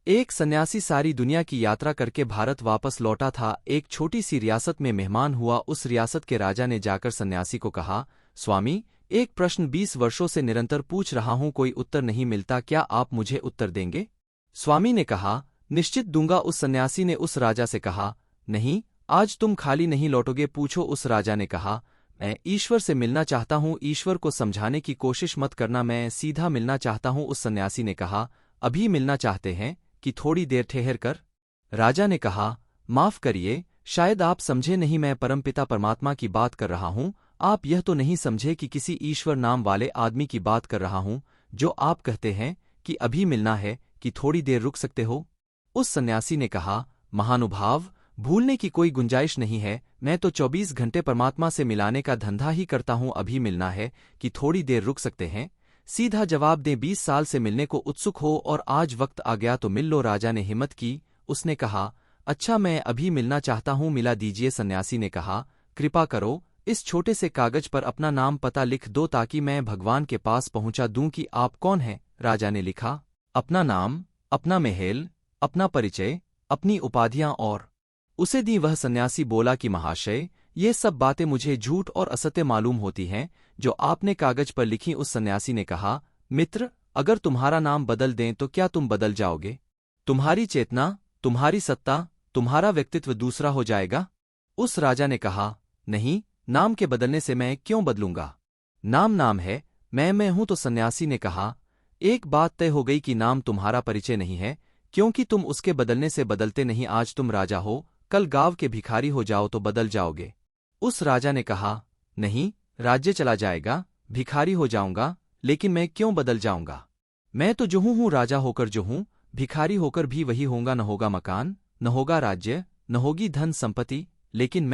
एक सन्यासी सारी दुनिया की यात्रा करके भारत वापस लौटा था। एक छोटी सी रियासत में मेहमान हुआ। उस रियासत के राजा ने जाकर सन्यासी को कहा, स्वामी, एक प्रश्न 20 वर्षों से निरंतर पूछ रहा हूं, कोई उत्तर नहीं मिलता, क्या आप मुझे उत्तर देंगे? स्वामी ने कहा, निश्चित दूंगा। उस सन्यासी ने उस राजा से कहा, नहीं, आज तुम खाली नहीं लौटोगे। पूछो। उस राजा ने कहा, मैं ईश्वर से मिलना चाहता हूं। ईश्वर को समझाने की कोशिश मत करना, मैं सीधा मिलना चाहता हूं। उस सन्यासी ने कहा, अभी मिलना चाहते हैं कि थोड़ी देर ठहर कर? राजा ने कहा, माफ करिए, शायद आप समझे नहीं, मैं परमपिता परमात्मा की बात कर रहा हूं। आप यह तो नहीं समझे कि किसी ईश्वर नाम वाले आदमी की बात कर रहा हूं। जो आप कहते हैं कि अभी मिलना है कि थोड़ी देर रुक सकते हो? उस सन्यासी ने कहा, महानुभाव, भूलने की कोई गुंजाइश नहीं है। मैं तो 24 घंटे परमात्मा से मिलाने का धंधा ही करता हूं। अभी मिलना है कि थोड़ी देर रुक सकते हैं? सीधा जवाब दें। 20 साल से मिलने को उत्सुक हो और आज वक्त आ गया तो मिल लो। राजा ने हिम्मत की। उसने कहा, अच्छा, मैं अभी मिलना चाहता हूं, मिला दीजिए। सन्यासी ने कहा, कृपा करो, इस छोटे से कागज पर अपना नाम पता लिख दो ताकि मैं भगवान के पास पहुंचा दूं कि आप कौन हैं। राजा ने लिखा, अपना नाम, अपना महल, अपना परिचय, अपनी उपाधियां और उसे दी। वह सन्यासी बोला कि महाशय, ये सब बातें मुझे झूठ और असत्य मालूम होती हैं जो आपने कागज पर लिखी। उस सन्यासी ने कहा, मित्र, अगर तुम्हारा नाम बदल दें तो क्या तुम बदल जाओगे? तुम्हारी चेतना, तुम्हारी सत्ता, तुम्हारा व्यक्तित्व दूसरा हो जाएगा? उस राजा ने कहा, नहीं, नाम के बदलने से मैं क्यों बदलूंगा? नाम नाम है, मैं हूं। तो सन्यासी ने कहा, एक बात तय हो गई कि नाम तुम्हारा परिचय नहीं है, क्योंकि तुम उसके बदलने से बदलते नहीं। आज तुम राजा हो, कल गांव के भिखारी हो जाओ तो बदल जाओगे। उस राजा ने कहा, नहीं, राज्य चला जाएगा, भिखारी हो जाऊंगा, लेकिन मैं क्यों बदल जाऊंगा? मैं तो जो हूं राजा होकर जो हूं, भिखारी होकर भी वही होऊंगा। न होगा मकान, न होगा राज्य, न होगी धन संपत्ति, लेकिन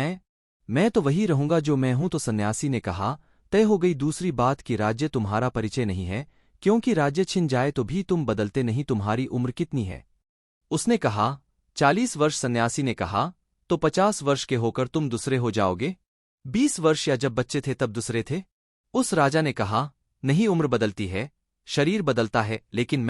मैं तो वही रहूंगा जो मैं हूं। तो सन्यासी ने कहा, तय हो गई दूसरी बात कि राज्य तुम्हारा परिचय नहीं है, क्योंकि राज्य छिन जाए तो भी तुम बदलते नहीं। तुम्हारी उम्र कितनी है? उसने कहा, 40 वर्ष। सन्यासी ने कहा, तो 50 वर्ष के होकर तुम दूसरे हो जाओगे? 20 वर्ष या जब बच्चे थे तब दूसरे थे? उस राजा ने कहा, नहीं, उम्र बदलती है, शरीर बदलता है, लेकिन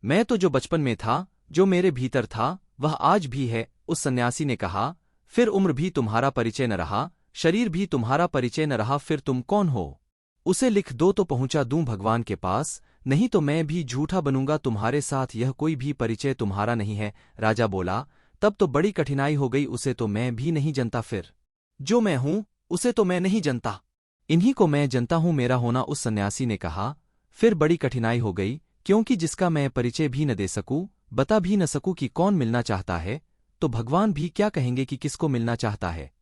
मैं तो जो बचपन में था, जो मेरे भीतर था, वह आज भी है। उस सन्यासी ने कहा, फिर उम्र भी तुम्हारा परिचय न रहा, शरीर भी तुम्हारा परिचय न रहा, फिर तुम कौन हो? उसे लिख दो तो पहुंचा दूं भगवान के पास, नहीं तो मैं भी झूठा बनूंगा तुम्हारे साथ। यह कोई भी परिचय तुम्हारा नहीं है। राजा बोला, तब तो बड़ी कठिनाई हो गई, उसे तो मैं भी नहीं जानता। फिर जो मैं हूं उसे तो मैं नहीं जानता, इन्हीं को मैं जानता हूं, मेरा होना। उस सन्यासी ने कहा, फिर बड़ी कठिनाई हो गई, क्योंकि जिसका मैं परिचय भी न दे सकूं, बता भी न सकूं कि कौन मिलना चाहता है, तो भगवान भी क्या कहेंगे कि किसको मिलना चाहता है?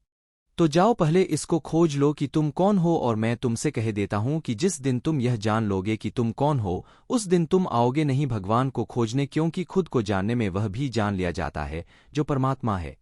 तो जाओ पहले इसको खोज लो कि तुम कौन हो, और मैं तुमसे कह देता हूं कि जिस दिन तुम यह जान लोगे कि तुम कौन हो, उस दिन तुम आओगे नहीं भगवान को खोजने, क्योंकि खुद को जानने में वह भी जान लिया जाता है जो परमात्मा है।